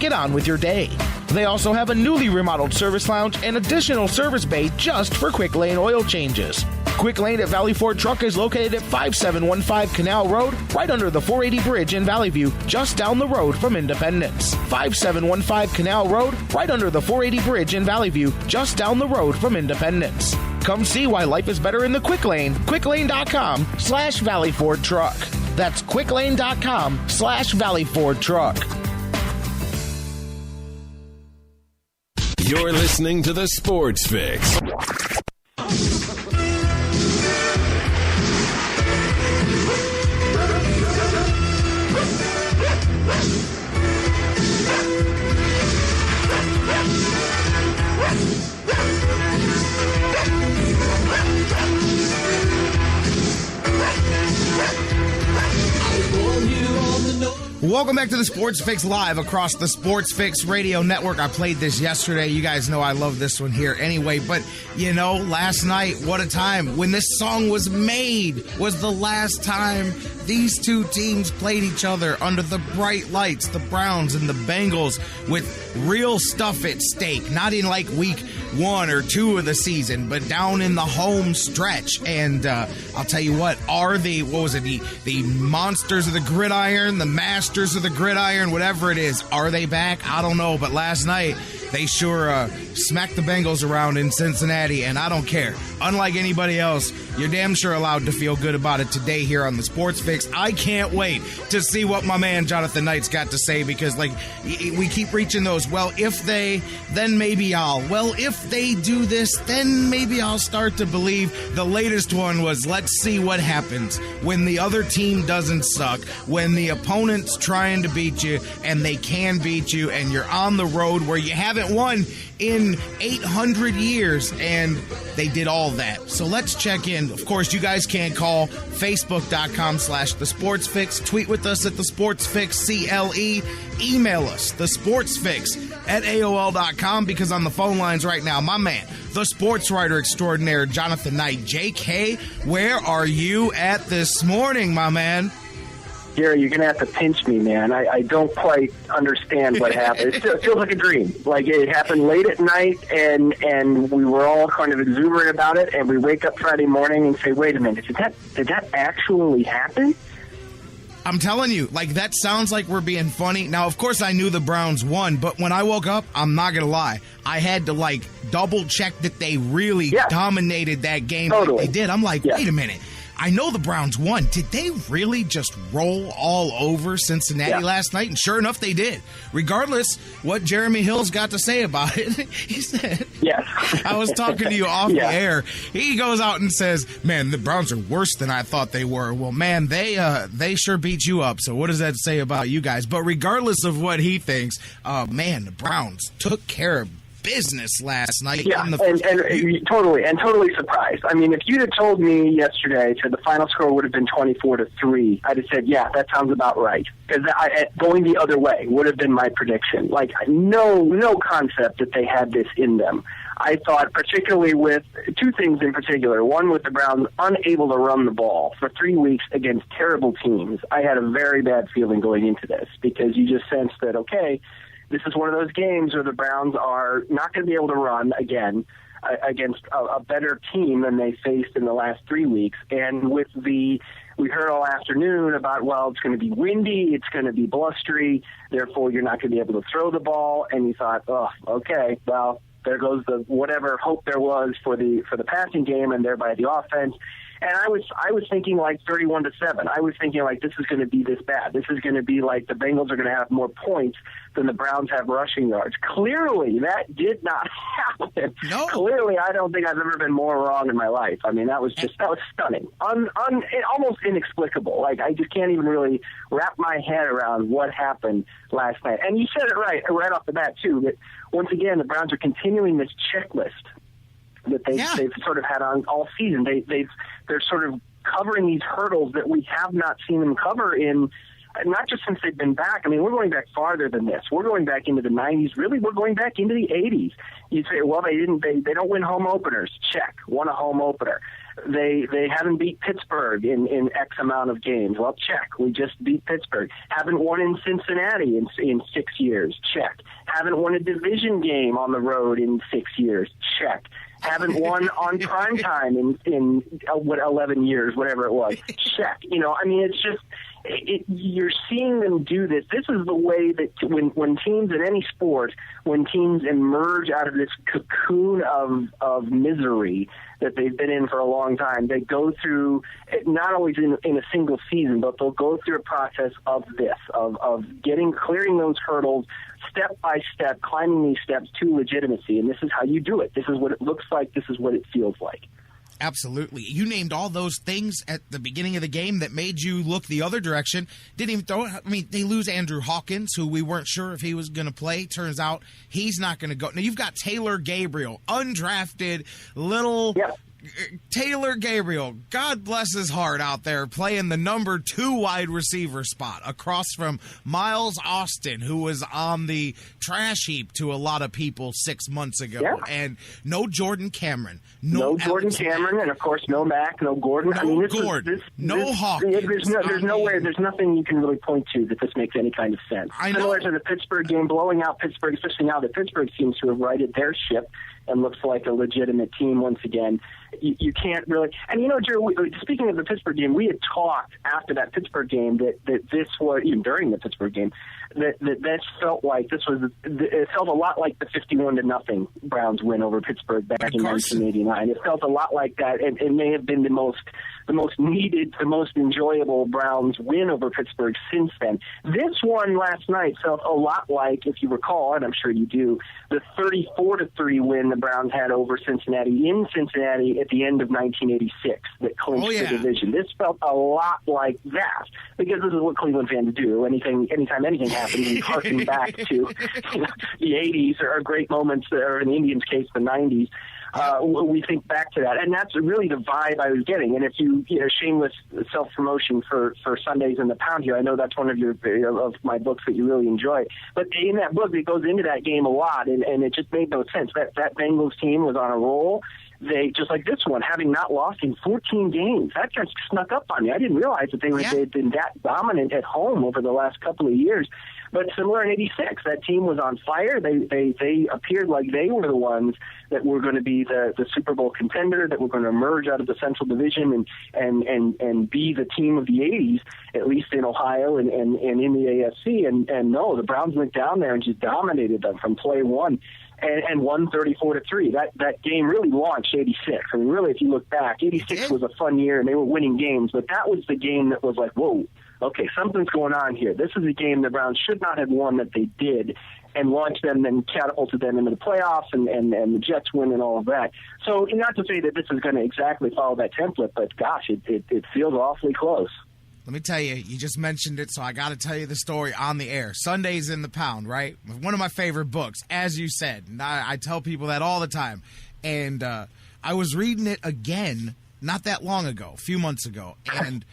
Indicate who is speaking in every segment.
Speaker 1: get on with your day. They also have a newly remodeled service lounge and additional service bay just for Quick Lane oil changes. Quick Lane at Valley Ford Truck is located at 5715 Canal Road, right under the 480 bridge in Valley View, just down the road from Independence. 5715 Canal Road, right under the 480 bridge in Valley View, just down the road from Independence. Come see why life is better in the Quick Lane. quicklane.com/Valley Ford Truck. That's quicklane.com/Valley Ford Truck.
Speaker 2: You're listening to the Sports Fix.
Speaker 3: Welcome back to the Sports Fix live across the Sports Fix Radio Network. I played this yesterday. You guys know I love this one here anyway. But, you know, last night, what a time. When this song was made was the last time these two teams played each other under the bright lights, the Browns and the Bengals, with real stuff at stake. Not in like week 1 or 2 of the season, but down in the home stretch. And I'll tell you what, are the monsters of the gridiron, the masters of the gridiron, whatever it is, are they back? I don't know, but last night they sure smacked the Bengals around in Cincinnati, and I don't care. Unlike anybody else, you're damn sure allowed to feel good about it today here on the Sports Fix. I can't wait to see what my man Jonathan Knight's got to say, because like we keep reaching those, well, if they, then maybe I'll. Well, if they do this, then maybe I'll start to believe. The latest one was, let's see what happens when the other team doesn't suck, when the opponent's trying to beat you and they can beat you, and you're on the road where you haven't won in 800 years, and they did all that. So let's check in. Of course, you guys can't call. Facebook.com/thesportsfix. Tweet with us at thesportsfixCLE. Email us, thesportsfix@AOL.com, because on the phone lines right now, my man, the sports writer extraordinaire, Jonathan Knight. JK, where are you at this morning, my man?
Speaker 4: Gary, you're going to have to pinch me, man. I don't quite understand what happened. It feels like a dream. Like it happened late at night, and we were all kind of exuberant about it, and we wake up Friday morning and say, wait a minute, did that actually happen?
Speaker 3: I'm telling you, like, that sounds like we're being funny. Now, of course, I knew the Browns won, but when I woke up, I'm not going to lie, I had to, like, double-check that they really dominated that game.
Speaker 4: Totally.
Speaker 3: Like they did. I'm like, wait a minute. I know the Browns won. Did they really just roll all over Cincinnati last night? And sure enough, they did. Regardless what Jeremy Hill's got to say about it, he said, I was talking to you off the air. He goes out and says, man, the Browns are worse than I thought they were. Well, man, they sure beat you up. So what does that say about you guys? But regardless of what he thinks, man, the Browns took care of business last night.
Speaker 4: Yeah, totally surprised. I mean, if you'd have told me yesterday that the final score would have been 24-3, I'd have said, yeah, that sounds about right. Because going the other way would have been my prediction. Like, no concept that they had this in them. I thought, particularly with two things in particular. One, with the Browns unable to run the ball for 3 weeks against terrible teams. I had a very bad feeling going into this, because you just sensed that, okay, this is one of those games where the Browns are not going to be able to run again against a better team than they faced in the last 3 weeks. And we heard all afternoon about, well, it's going to be windy, it's going to be blustery, therefore you're not going to be able to throw the ball. And you thought, oh, okay, well, there goes the whatever hope there was for the passing game and thereby the offense. And I was thinking like 31-7. I was thinking like this is going to be this bad. This is going to be like the Bengals are going to have more points than the Browns have rushing yards. Clearly, that did not happen.
Speaker 3: No.
Speaker 4: Clearly, I don't think I've ever been more wrong in my life. I mean, that was stunning, almost inexplicable. Like I just can't even really wrap my head around what happened last night. And you said it right off the bat too. That once again, the Browns are continuing this checklist that they've sort of had on all season. They're sort of covering these hurdles that we have not seen them cover in, not just since they've been back. I mean, we're going back farther than this. We're going back into the 90s. Really, we're going back into the 80s. You'd say, well, they don't win home openers. Check. Won a home opener. They haven't beat Pittsburgh in X amount of games. Well, check. We just beat Pittsburgh. Haven't won in Cincinnati in 6 years. Check. Haven't won a division game on the road in 6 years. Check. Haven't won on primetime in 11 years, whatever it was. Check. It's just you're seeing them do this. This is the way that when teams in any sport, when teams emerge out of this cocoon of misery that they've been in for a long time, they go through, not always in a single season, but they'll go through a process of this, of clearing those hurdles, step by step, climbing these steps to legitimacy. And this is how you do it. This is what it looks like. This is what it feels like.
Speaker 3: Absolutely. You named all those things at the beginning of the game that made you look the other direction. Didn't even throw it. I mean, they lose Andrew Hawkins, who we weren't sure if he was going to play. Turns out he's not going to go. Now, you've got Taylor Gabriel, undrafted little... Yep. Taylor Gabriel, God bless his heart out there, playing the number 2 wide receiver spot across from Miles Austin, who was on the trash heap to a lot of people 6 months ago. Yeah. And no Jordan Cameron. No
Speaker 4: Jordan Cameron, and of course no Mack, no Gordon.
Speaker 3: No Hawkins.
Speaker 4: There's nothing you can really point to that this makes any kind of sense. Similar to the Pittsburgh game, blowing out Pittsburgh, especially now that Pittsburgh seems to have righted their ship and looks like a legitimate team once again. You can't really... And, Drew, speaking of the Pittsburgh game, we had talked after that Pittsburgh game that this was, even during the Pittsburgh game, that felt like it felt a lot like the 51-0 Browns win over Pittsburgh back in 1989. It felt a lot like that, and it may have been the most needed, the most enjoyable Browns win over Pittsburgh since then. This one last night felt a lot like, if you recall, and I'm sure you do, the 34-3 win the Browns had over Cincinnati in Cincinnati at the end of 1986 that clinched the division. This felt a lot like that, because this is what Cleveland fans do. Anytime anything happens, we harken back to the 80s or great moments, or in the Indians' case, the 90s. We think back to that, and that's really the vibe I was getting. And if you shameless self-promotion for Sundays in the Pound here, I know that's one of my books that you really enjoy. But in that book, it goes into that game a lot, and it just made no sense. That Bengals team was on a roll. They, just like this one, having not lost in 14 games, that just snuck up on me. I didn't realize that they'd been that dominant at home over the last couple of years. But similar in '86, that team was on fire. They appeared like they were the ones that were going to be the Super Bowl contender, that were going to emerge out of the Central Division and be the team of the '80s, at least in Ohio and in the AFC. And no, the Browns went down there and just dominated them from play one. And won 34-3. That game really launched '86. I mean, really, if you look back, '86 was a fun year, and they were winning games. But that was the game that was like, whoa, okay, something's going on here. This is a game the Browns should not have won that they did, and launched them and catapulted them into the playoffs, and the Jets win and all of that. So not to say that this is going to exactly follow that template, but gosh, it feels awfully close.
Speaker 3: Let me tell you, you just mentioned it, so I got to tell you the story on the air. Sundays in the Pound, right? One of my favorite books, as you said. And I tell people that all the time. And I was reading it again not that long ago, a few months ago. And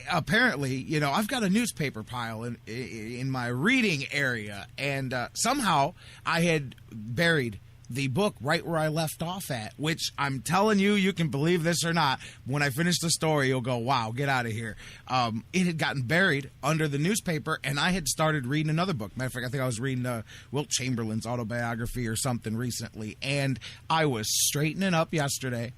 Speaker 3: apparently, I've got a newspaper pile in my reading area. And somehow I had buried the book right where I left off at, which I'm telling you, you can believe this or not, when I finish the story, you'll go, wow, get out of here. It had gotten buried under the newspaper, and I had started reading another book. Matter of fact, I think I was reading Wilt Chamberlain's autobiography or something recently, and I was straightening up yesterday,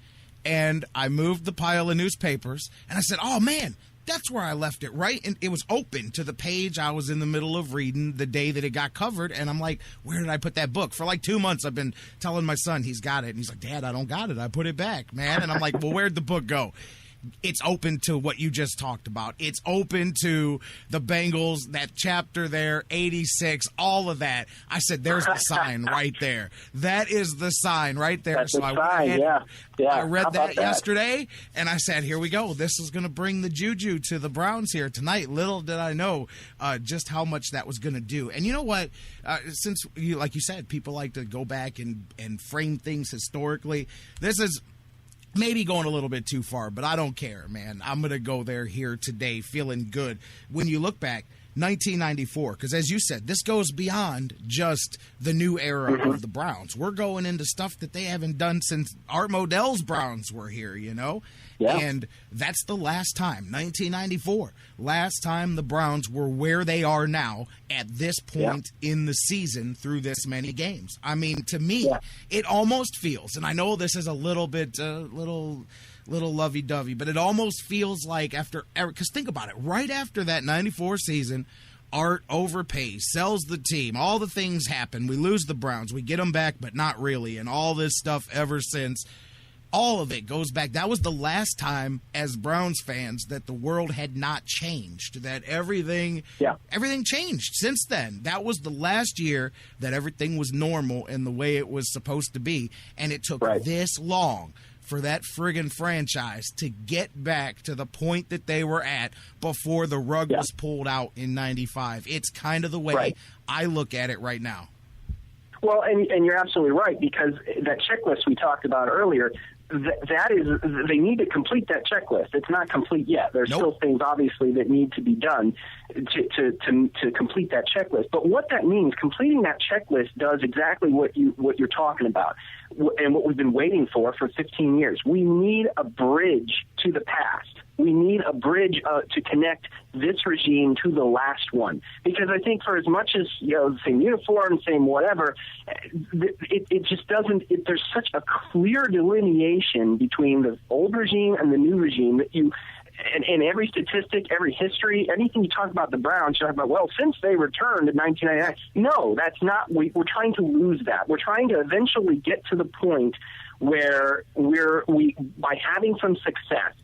Speaker 3: and I moved the pile of newspapers, and I said, oh, man, that's where I left it, right? And it was open to the page I was in the middle of reading the day that it got covered. And I'm like, where did I put that book? For like 2 months, I've been telling my son he's got it. And he's like, Dad, I don't got it. I put it back, man. And I'm like, well, where'd the book go? It's open to what you just talked about. It's open to the Bengals, that chapter there, 86, all of that. I said, there's the sign right there. That is the sign right there.
Speaker 4: That's the sign, yeah.
Speaker 3: I read that yesterday, and I said, here we go. This is going to bring the juju to the Browns here tonight. Little did I know just how much that was going to do. And you know what? Since, like you said, people like to go back and frame things historically, this is maybe going a little bit too far, but I don't care, man. I'm going to go there here today feeling good. When you look back, 1994, because as you said, this goes beyond just the new era of the Browns. We're going into stuff that they haven't done since Art Modell's Browns were here, you know?
Speaker 4: Yeah.
Speaker 3: And that's the last time, 1994, last time the Browns were where they are now at this point in the season through this many games. I mean, to me, it almost feels, and I know this is a little bit, little lovey-dovey, but it almost feels like after, because think about it, right after that 94 season, Art overpays, sells the team, all the things happen, we lose the Browns, we get them back, but not really, and all this stuff ever since. All of it goes back. That was the last time as Browns fans that the world had not changed, that everything changed since then. That was the last year that everything was normal in the way it was supposed to be, and it took this long for that friggin' franchise to get back to the point that they were at before the rug was pulled out in 95. It's kind of the way I look at it right now.
Speaker 4: Well, and you're absolutely right, because that checklist we talked about earlier, that is, they need to complete that checklist. It's not complete yet. There's still things, obviously, that need to be done to complete that checklist. But what that means, completing that checklist does exactly what you're talking about, and what we've been waiting for 15 years. We need a bridge to the past. We need a bridge to connect this regime to the last one. Because I think for as much as, the same uniform, same whatever, it just doesn't, there's such a clear delineation between the old regime and the new regime that and every statistic, every history, anything you talk about the Browns, you talk about, well, since they returned in 1999. No, that's not, we're trying to lose that. We're trying to eventually get to the point where we by having some success,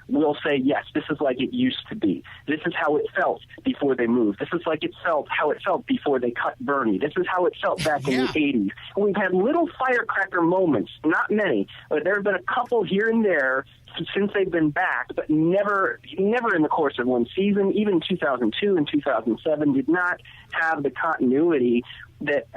Speaker 4: we'll say, yes, this is like it used to be. This is how it felt before they moved. This is like how it felt before they cut Bernie. This is how it felt back in the 80s. And we've had little firecracker moments, not many, but there have been a couple here and there since they've been back, but never in the course of one season. Even 2002 and 2007 did not have the continuity that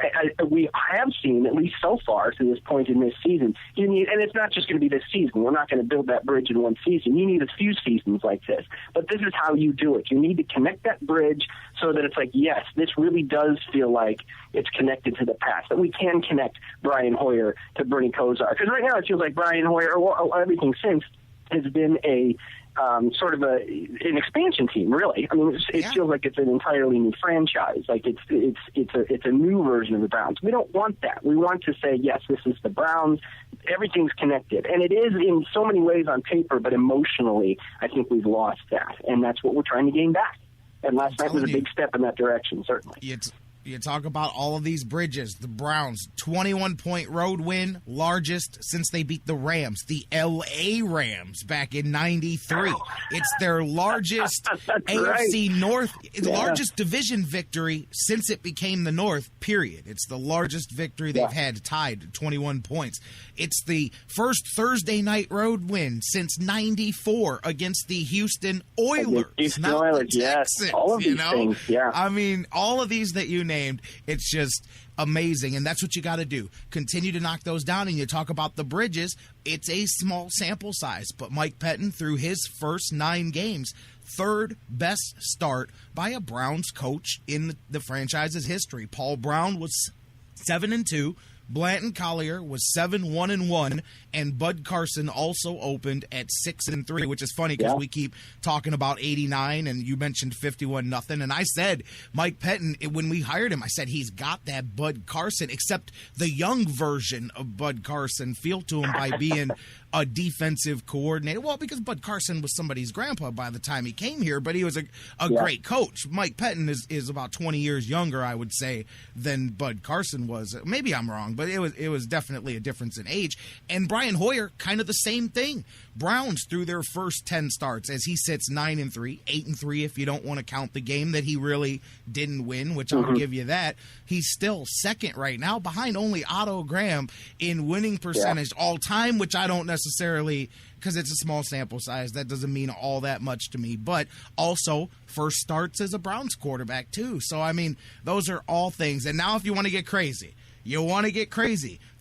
Speaker 4: we have seen, at least so far to this point in this season. You need, and it's not just going to be this season. We're not going to build that bridge in one season. You need a few seasons like this. But this is how you do it. You need to connect that bridge so that it's like, yes, this really does feel like it's connected to the past, that we can connect Brian Hoyer to Bernie Kosar. Because right now it feels like Brian Hoyer, or everything since, has been a sort of an expansion team, really. I mean, it feels like it's an entirely new franchise. Like it's a new version of the Browns. We don't want that. We want to say, yes, this is the Browns. Everything's connected, and it is in so many ways on paper, but emotionally, I think we've lost that, and that's what we're trying to gain back. And last night was a big step in that direction, certainly.
Speaker 3: You talk about all of these bridges. The Browns, 21-point road win, largest since they beat the Rams, the L.A. Rams, back in 93. It's their largest AFC North, largest division victory since it became the North, period. It's the largest victory they've had, tied 21 points. It's the first Thursday night road win since 94 against the Houston Oilers.
Speaker 4: Houston Oilers, yes. All of these things,
Speaker 3: I mean, all of these that you named, it's just amazing, and that's what you got to do. Continue to knock those down, and you talk about the bridges. It's a small sample size, but Mike Pettin, through his first 9 games, third best start by a Browns coach in the franchise's history. Paul Brown was 7-2. Blanton Collier was 7-1-1, and Bud Carson also opened at 6-3, which is funny because we keep talking about 89, and you mentioned 51-0. And I said, Mike Pettin, when we hired him, I said he's got that Bud Carson, except the young version of Bud Carson feel to him by being a defensive coordinator. Well, because Bud Carson was somebody's grandpa by the time he came here, but he was a great coach. Mike Pettin is about 20 years younger, I would say, than Bud Carson was. Maybe I'm wrong, but it was definitely a difference in age. And Brian Hoyer, kind of the same thing. Browns, through their first 10 starts, as he sits 9-3, 8-3 if you don't want to count the game that he really didn't win, which I'll give you that. He's still second right now, behind only Otto Graham in winning percentage all time, which I don't necessarily, because it's a small sample size, that doesn't mean all that much to me. But also, first starts as a Browns quarterback too. So, I mean, those are all things. And now if you want to get crazy,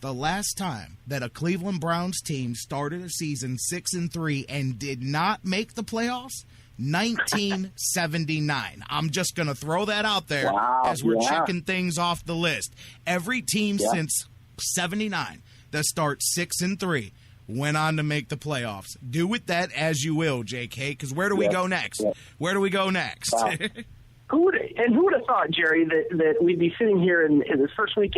Speaker 3: the last time that a Cleveland Browns team started a season 6-3 and did not make the playoffs, 1979. I'm just going to throw that out there as we're checking things off the list. Every team since 79 that starts 6-3 went on to make the playoffs. Do with that as you will, JK, because where do we go next? Where do we go next?
Speaker 4: Wow. Who would have thought, Jerry, that we'd be sitting here in this first weekend